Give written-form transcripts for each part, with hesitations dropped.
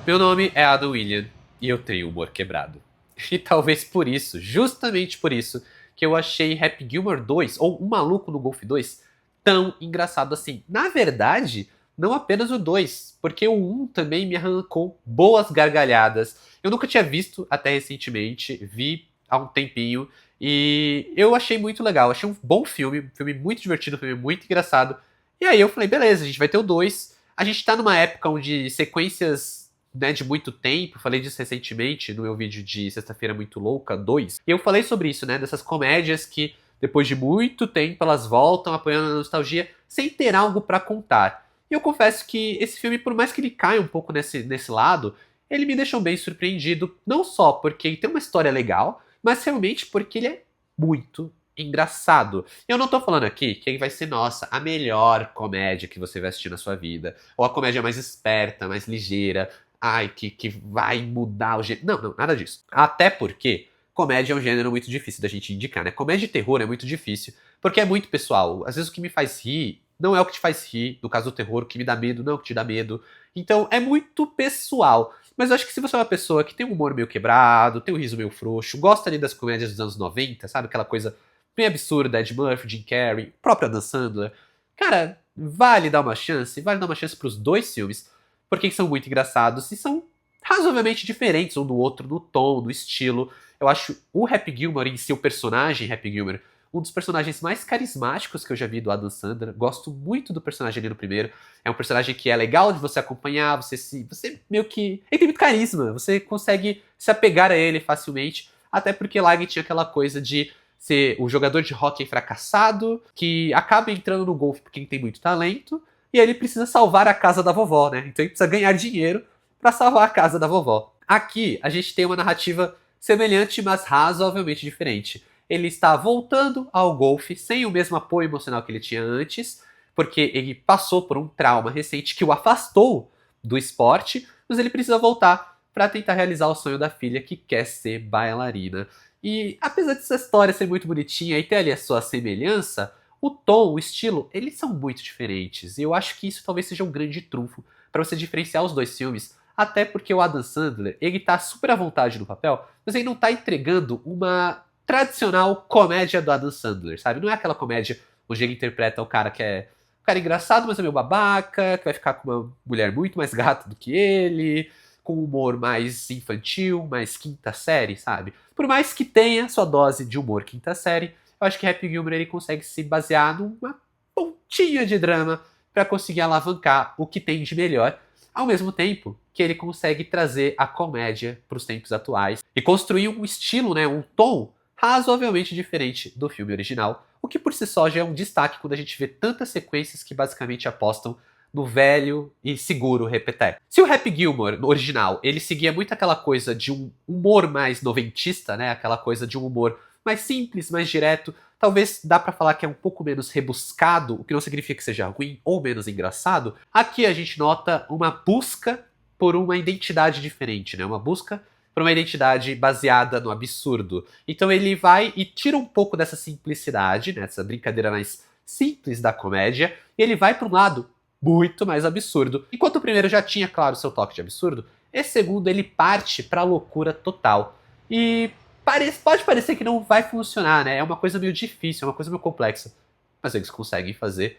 Meu nome é Adam William e eu tenho humor quebrado. E talvez por isso, justamente por isso, que eu achei Happy Gilmore 2, ou Um Maluco no Golf 2, tão engraçado assim. Na verdade, não apenas o 2, porque o 1 também me arrancou boas gargalhadas. Eu nunca tinha visto até recentemente, vi há um tempinho, e eu achei muito legal. Achei um bom filme, um filme muito divertido, um filme muito engraçado. E aí eu falei, beleza, a gente vai ter o 2. A gente tá numa época onde sequências, né, de muito tempo, falei disso recentemente no meu vídeo de Sexta-feira Muito Louca 2, e eu falei sobre isso, né, dessas comédias que depois de muito tempo elas voltam apoiando a nostalgia sem ter algo pra contar. E eu confesso que esse filme, por mais que ele caia um pouco nesse lado, ele me deixou bem surpreendido, não só porque ele tem uma história legal, mas realmente porque ele é muito engraçado. Eu não tô falando aqui que ele vai ser, nossa, a melhor comédia que você vai assistir na sua vida, ou a comédia mais esperta, mais ligeira, ai, que vai mudar o gênero. Não, não, nada disso. Até porque comédia é um gênero muito difícil da gente indicar, né? Comédia e terror é muito difícil, porque é muito pessoal. Às vezes o que me faz rir não é o que te faz rir. No caso do terror, o que me dá medo não é o que te dá medo. Então é muito pessoal. Mas eu acho que se você é uma pessoa que tem um humor meio quebrado, tem um riso meio frouxo, gosta ali das comédias dos anos 90, sabe? Aquela coisa bem absurda, Ed Murphy, Jim Carrey, próprio Adam Sandler. Cara, vale dar uma chance pros dois filmes, porque são muito engraçados e são razoavelmente diferentes um do outro no tom, no estilo. Eu acho o Happy Gilmore em si, o personagem Happy Gilmore, um dos personagens mais carismáticos que eu já vi do Adam Sandler. Gosto muito do personagem ali no primeiro. É um personagem que é legal de você acompanhar, você meio que... Ele tem muito carisma, você consegue se apegar a ele facilmente, até porque lá ele tinha aquela coisa de ser o jogador de hóquei fracassado, que acaba entrando no golfe porque ele tem muito talento, e aí ele precisa salvar a casa da vovó, né? Então ele precisa ganhar dinheiro para salvar a casa da vovó. Aqui a gente tem uma narrativa semelhante, mas razoavelmente diferente. Ele está voltando ao golfe sem o mesmo apoio emocional que ele tinha antes, porque ele passou por um trauma recente que o afastou do esporte, mas ele precisa voltar para tentar realizar o sonho da filha que quer ser bailarina. E apesar dessa história ser muito bonitinha e ter ali a sua semelhança, o tom, o estilo, eles são muito diferentes. E eu acho que isso talvez seja um grande trunfo para você diferenciar os dois filmes. Até porque o Adam Sandler, ele tá super à vontade no papel, mas ele não tá entregando uma tradicional comédia do Adam Sandler, sabe? Não é aquela comédia onde ele interpreta o cara que é um cara engraçado, mas é meio babaca, que vai ficar com uma mulher muito mais gata do que ele, com um humor mais infantil, mais quinta série, sabe? Por mais que tenha sua dose de humor quinta série, eu acho que Happy Gilmore ele consegue se basear numa pontinha de drama para conseguir alavancar o que tem de melhor, ao mesmo tempo que ele consegue trazer a comédia para os tempos atuais e construir um estilo, né, um tom razoavelmente diferente do filme original, o que por si só já é um destaque quando a gente vê tantas sequências que basicamente apostam no velho e seguro repeteco. Se o Happy Gilmore, no original, ele seguia muito aquela coisa de um humor mais noventista, né, aquela coisa de um humor mais simples, mais direto, talvez dá pra falar que é um pouco menos rebuscado, o que não significa que seja ruim ou menos engraçado. Aqui a gente nota uma busca por uma identidade diferente, né, uma busca por uma identidade baseada no absurdo. Então ele vai e tira um pouco dessa simplicidade, né, dessa brincadeira mais simples da comédia, e ele vai para um lado muito mais absurdo. Enquanto o primeiro já tinha, claro, seu toque de absurdo, esse segundo ele parte pra loucura total. E pode parecer que não vai funcionar, né? É uma coisa meio difícil, é uma coisa meio complexa. Mas eles conseguem fazer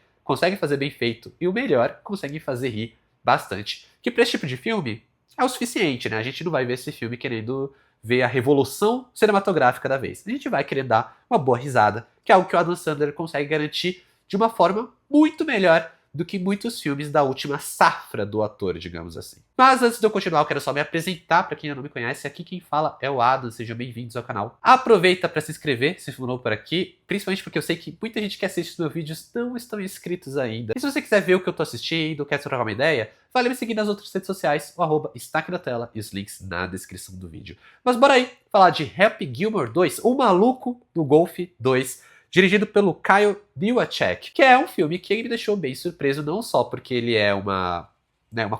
bem feito. E o melhor, conseguem fazer rir bastante. Que pra esse tipo de filme é o suficiente, né? A gente não vai ver esse filme querendo ver a revolução cinematográfica da vez. A gente vai querer dar uma boa risada, que é algo que o Adam Sandler consegue garantir de uma forma muito melhor do que muitos filmes da última safra do ator, digamos assim. Mas antes de eu continuar, eu quero só me apresentar para quem ainda não me conhece. Aqui quem fala é o Adam, sejam bem-vindos ao canal. Aproveita para se inscrever, se for novo por aqui, principalmente porque eu sei que muita gente que assiste os meus vídeos não estão inscritos ainda. E se você quiser ver o que eu tô assistindo, quer trocar uma ideia, vale me seguir nas outras redes sociais, o arroba está aqui na tela e os links na descrição do vídeo. Mas bora aí, falar de Happy Gilmore 2, O Maluco no Golfe 2, dirigido pelo Kyle Newacheck, que é um filme que ele me deixou bem surpreso, não só porque ele é uma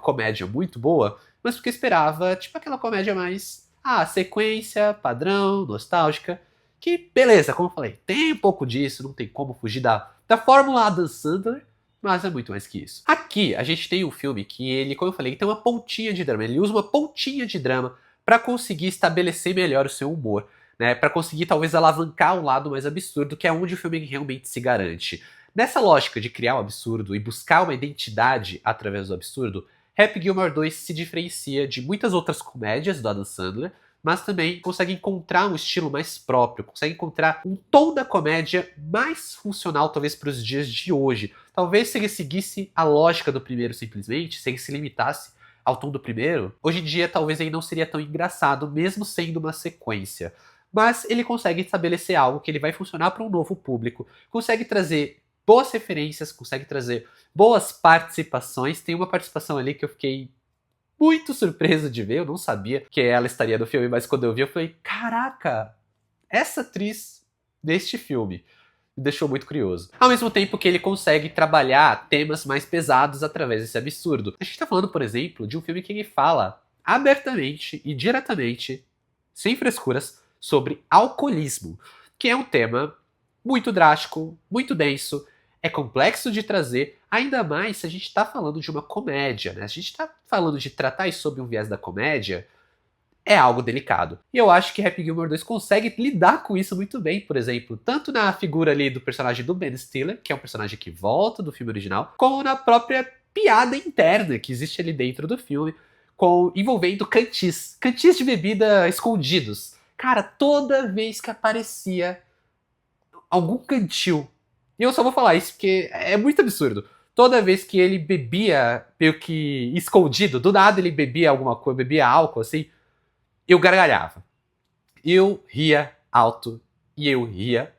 comédia muito boa, mas porque eu esperava, tipo, aquela comédia mais, sequência, padrão, nostálgica, que, beleza, como eu falei, tem um pouco disso, não tem como fugir da fórmula Adam Sandler, mas é muito mais que isso. Aqui, a gente tem um filme que ele, como eu falei, tem uma pontinha de drama. Ele usa uma pontinha de drama para conseguir estabelecer melhor o seu humor, né? Para conseguir talvez alavancar um lado mais absurdo, que é onde o filme realmente se garante. Nessa lógica de criar o absurdo e buscar uma identidade através do absurdo, Happy Gilmore 2 se diferencia de muitas outras comédias do Adam Sandler, mas também consegue encontrar um estilo mais próprio, consegue encontrar um tom da comédia mais funcional talvez para os dias de hoje. Talvez se ele seguisse a lógica do primeiro simplesmente, se ele se limitasse ao tom do primeiro, hoje em dia talvez ele não seria tão engraçado, mesmo sendo uma sequência. Mas ele consegue estabelecer algo que ele vai funcionar para um novo público, consegue trazer boas referências, consegue trazer boas participações. Tem uma participação ali que eu fiquei muito surpreso de ver, eu não sabia que ela estaria no filme, mas quando eu vi eu falei, caraca, essa atriz deste filme me deixou muito curioso. Ao mesmo tempo que ele consegue trabalhar temas mais pesados através desse absurdo. A gente tá falando, por exemplo, de um filme que ele fala abertamente e diretamente, sem frescuras, sobre alcoolismo, que é um tema muito drástico, muito denso, é complexo de trazer, ainda mais se a gente está falando de uma comédia, né? Se a gente está falando de tratar isso sob um viés da comédia, é algo delicado. E eu acho que Happy Gilmore 2 consegue lidar com isso muito bem, por exemplo, tanto na figura ali do personagem do Ben Stiller, que é um personagem que volta do filme original, como na própria piada interna que existe ali dentro do filme, envolvendo cantis de bebida escondidos. Cara, toda vez que aparecia algum cantil. E eu só vou falar isso porque é muito absurdo. Toda vez que ele bebia, meio que escondido, do nada ele bebia alguma coisa, bebia álcool, assim, eu gargalhava. Eu ria alto e eu ria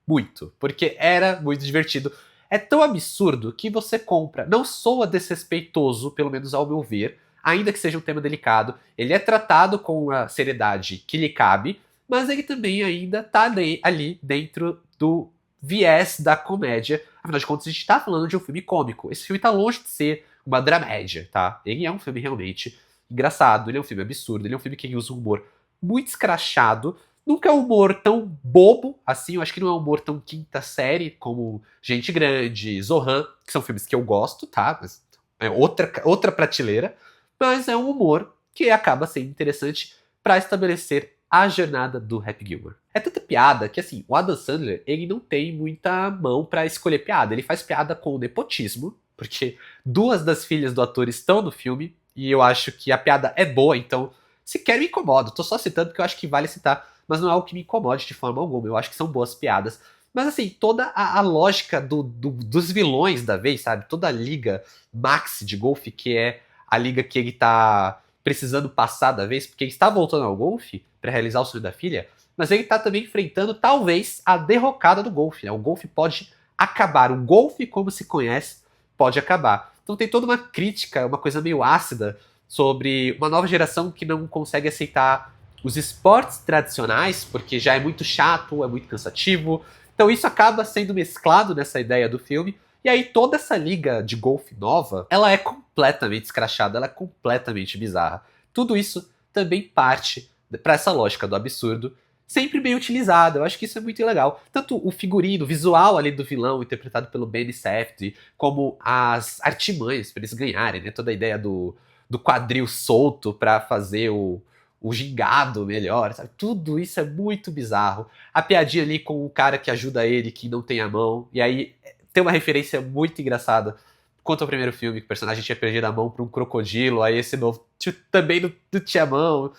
muito, porque era muito divertido. É tão absurdo que você compra. Não soa desrespeitoso, pelo menos ao meu ver, ainda que seja um tema delicado. Ele é tratado com a seriedade que lhe cabe, mas ele também ainda tá ali dentro do viés da comédia. Afinal de contas, a gente tá falando de um filme cômico. Esse filme tá longe de ser uma dramédia, tá? Ele é um filme realmente engraçado, ele é um filme absurdo, ele é um filme que usa um humor muito escrachado. Nunca é um humor tão bobo assim, eu acho que não é um humor tão quinta série como Gente Grande, Zohan, que são filmes que eu gosto, tá? Mas é outra prateleira. Mas é um humor que acaba sendo interessante para estabelecer a jornada do Happy Gilmore. É tanta piada que, assim, o Adam Sandler, ele não tem muita mão para escolher piada. Ele faz piada com o nepotismo, porque duas das filhas do ator estão no filme, e eu acho que a piada é boa, então sequer me incomoda. Tô só citando porque eu acho que vale citar, mas não é algo que me incomode de forma alguma. Eu acho que são boas piadas. Mas, assim, toda a lógica dos vilões da vez, sabe? Toda a liga Max de golfe, que é a liga que ele tá precisando passar da vez, porque ele está voltando ao golfe para realizar o sonho da filha, mas ele está também enfrentando talvez a derrocada do golfe, né? O golfe pode acabar, o golfe como se conhece pode acabar. Então tem toda uma crítica, uma coisa meio ácida sobre uma nova geração que não consegue aceitar os esportes tradicionais, porque já é muito chato, é muito cansativo. Então isso acaba sendo mesclado nessa ideia do filme. E aí toda essa liga de golfe nova, ela é completamente escrachada, ela é completamente bizarra. Tudo isso também parte para essa lógica do absurdo, sempre bem utilizada. Eu acho que isso é muito legal. Tanto o figurino, o visual ali do vilão, interpretado pelo Benny Safdie, como as artimanhas para eles ganharem, né? Toda a ideia do quadril solto para fazer o gingado melhor, sabe? Tudo isso é muito bizarro. A piadinha ali com o cara que ajuda ele, que não tem a mão, e aí tem uma referência muito engraçada quanto ao primeiro filme, que o personagem tinha perdido a mão para um crocodilo, aí esse novo também não tinha mão.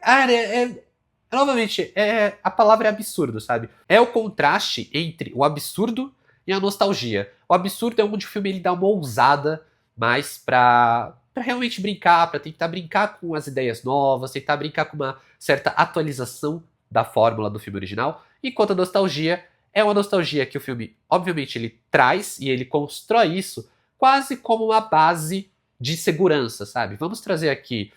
Cara, novamente, a palavra é absurdo, sabe? É o contraste entre o absurdo e a nostalgia. O absurdo é onde o filme ele dá uma ousada mais pra realmente brincar, pra tentar brincar com as ideias novas, tentar brincar com uma certa atualização da fórmula do filme original, enquanto a nostalgia é uma nostalgia que o filme, obviamente, ele traz e ele constrói isso quase como uma base de segurança, sabe? Vamos trazer aqui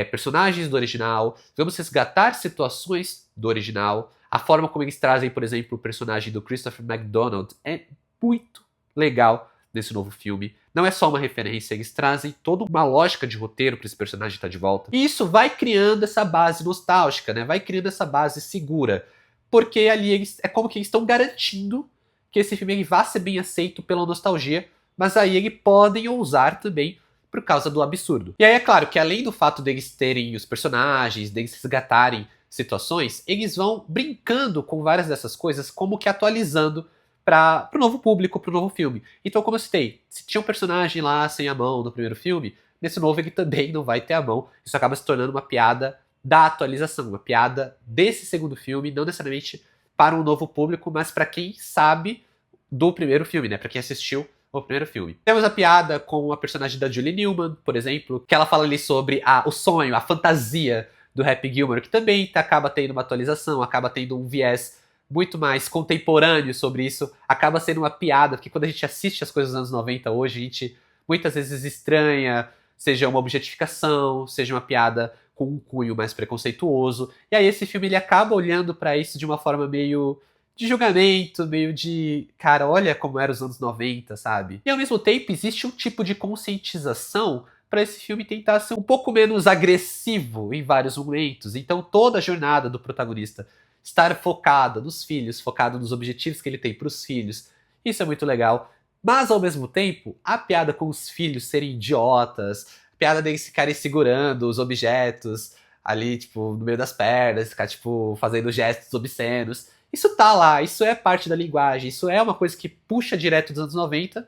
personagens do original, vamos resgatar situações do original. A forma como eles trazem, por exemplo, o personagem do Christopher McDonald é muito legal nesse novo filme. Não é só uma referência, eles trazem toda uma lógica de roteiro para esse personagem estar de volta. E isso vai criando essa base nostálgica, né? Vai criando essa base segura. Porque ali é como que eles estão garantindo que esse filme ele vá ser bem aceito pela nostalgia, mas aí eles podem ousar também por causa do absurdo. E aí é claro que além do fato deles terem os personagens, deles resgatarem situações, eles vão brincando com várias dessas coisas, como que atualizando para o novo público, para o novo filme. Então, como eu citei, se tinha um personagem lá sem a mão no primeiro filme, nesse novo ele também não vai ter a mão. Isso acaba se tornando uma piada da atualização, uma piada desse segundo filme, não necessariamente para um novo público, mas para quem sabe do primeiro filme, né? Para quem assistiu o primeiro filme. Temos a piada com a personagem da Julie Newman, por exemplo, que ela fala ali sobre o sonho, a fantasia do Happy Gilmore, que também acaba tendo uma atualização, acaba tendo um viés muito mais contemporâneo sobre isso, acaba sendo uma piada, porque quando a gente assiste as coisas dos anos 90 hoje, a gente muitas vezes estranha, seja uma objetificação, seja uma piada com um cunho mais preconceituoso, e aí esse filme ele acaba olhando para isso de uma forma meio de julgamento, meio de, cara, olha como eram os anos 90, sabe? E ao mesmo tempo existe um tipo de conscientização para esse filme tentar ser um pouco menos agressivo em vários momentos. Então toda a jornada do protagonista estar focada nos filhos, focado nos objetivos que ele tem para os filhos, isso é muito legal. Mas ao mesmo tempo, a piada com os filhos serem idiotas, a piada deles ficarem segurando os objetos ali, tipo, no meio das pernas, ficar, tipo, fazendo gestos obscenos. Isso tá lá, isso é parte da linguagem, isso é uma coisa que puxa direto dos anos 90,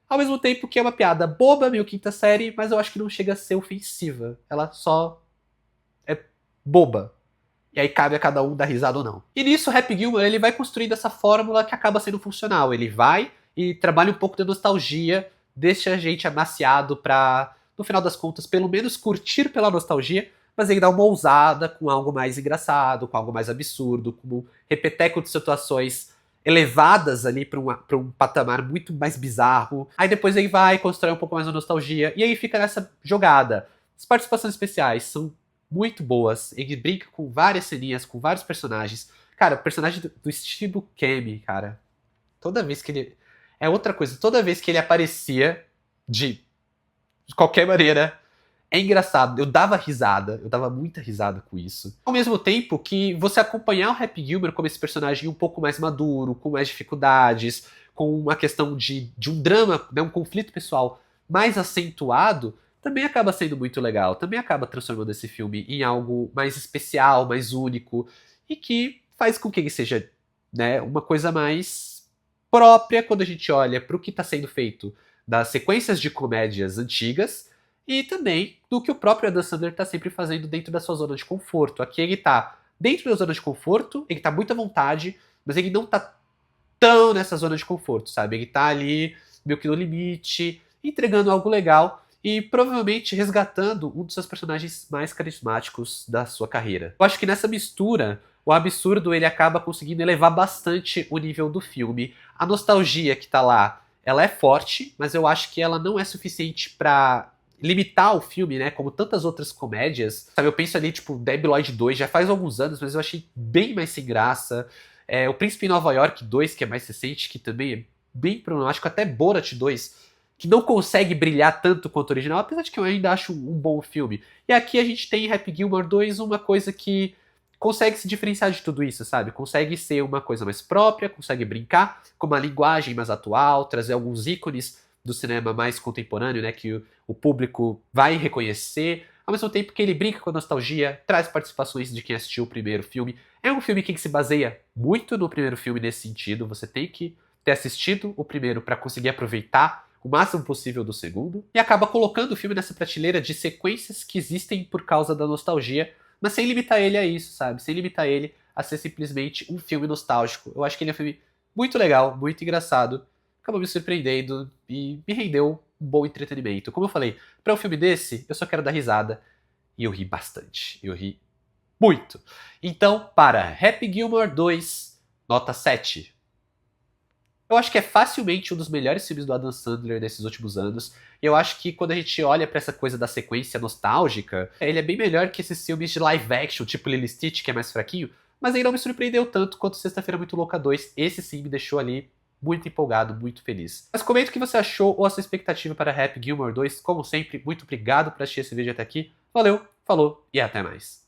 ao mesmo tempo que é uma piada boba, meio quinta série, mas eu acho que não chega a ser ofensiva. Ela só é boba. E aí cabe a cada um dar risada ou não. E nisso, o Happy Gilmore ele vai construindo essa fórmula que acaba sendo funcional. Ele vai e trabalha um pouco da nostalgia, deixa a gente amaciado pra, no final das contas, pelo menos curtir pela nostalgia, mas ele dá uma ousada com algo mais engraçado, com algo mais absurdo, com um repeteco de situações elevadas ali pra um patamar muito mais bizarro. Aí depois ele vai constrói um pouco mais a nostalgia, e aí fica nessa jogada. As participações especiais são muito boas, ele brinca com várias ceninhas, com vários personagens. Cara, o personagem do Steve Buscemi, cara, toda vez que ele... É outra coisa, toda vez que ele aparecia, de qualquer maneira, é engraçado. Eu dava risada, eu dava muita risada com isso. Ao mesmo tempo que você acompanhar o Happy Gilmore como esse personagem um pouco mais maduro, com mais dificuldades, com uma questão de um drama, né, um conflito pessoal mais acentuado, também acaba sendo muito legal. Também acaba transformando esse filme em algo mais especial, mais único, e que faz com que ele seja, né, uma coisa mais própria quando a gente olha para o que está sendo feito das sequências de comédias antigas e também do que o próprio Adam Sandler está sempre fazendo dentro da sua zona de conforto. Aqui ele está dentro da zona de conforto, ele está muito à vontade, mas ele não está tão nessa zona de conforto, sabe? Ele está ali meio que no limite, entregando algo legal e provavelmente resgatando um dos seus personagens mais carismáticos da sua carreira. Eu acho que nessa mistura, o absurdo ele acaba conseguindo elevar bastante o nível do filme. A nostalgia que tá lá, ela é forte, mas eu acho que ela não é suficiente pra limitar o filme, né, como tantas outras comédias. Sabe, eu penso ali, tipo, Debi Lloyd 2, já faz alguns anos, mas eu achei bem mais sem graça. O Príncipe em Nova York 2, que é mais recente, que também é bem problemático, até Borat 2, que não consegue brilhar tanto quanto o original, apesar de que eu ainda acho um bom filme. E aqui a gente tem em Happy Gilmore 2 uma coisa que consegue se diferenciar de tudo isso, sabe? Consegue ser uma coisa mais própria, consegue brincar com uma linguagem mais atual, trazer alguns ícones do cinema mais contemporâneo, né, que o público vai reconhecer, ao mesmo tempo que ele brinca com a nostalgia, traz participações de quem assistiu o primeiro filme. É um filme que se baseia muito no primeiro filme nesse sentido, você tem que ter assistido o primeiro para conseguir aproveitar o máximo possível do segundo, e acaba colocando o filme nessa prateleira de sequências que existem por causa da nostalgia, mas sem limitar ele a isso, sabe? Sem limitar ele a ser simplesmente um filme nostálgico. Eu acho que ele é um filme muito legal, muito engraçado, acabou me surpreendendo e me rendeu um bom entretenimento. Como eu falei, para um filme desse, eu só quero dar risada, e eu ri bastante. Eu ri muito. Então, para Happy Gilmore 2, nota 7. Eu acho que é facilmente um dos melhores filmes do Adam Sandler desses últimos anos. E eu acho que quando a gente olha pra essa coisa da sequência nostálgica, ele é bem melhor que esses filmes de live action, tipo Lilo e Stitch, que é mais fraquinho. Mas ele não me surpreendeu tanto quanto Sexta-feira Muito Louca 2. Esse sim me deixou ali muito empolgado, muito feliz. Mas comenta o que você achou ou a sua expectativa para Happy Gilmore 2. Como sempre, muito obrigado por assistir esse vídeo até aqui. Valeu, falou e até mais.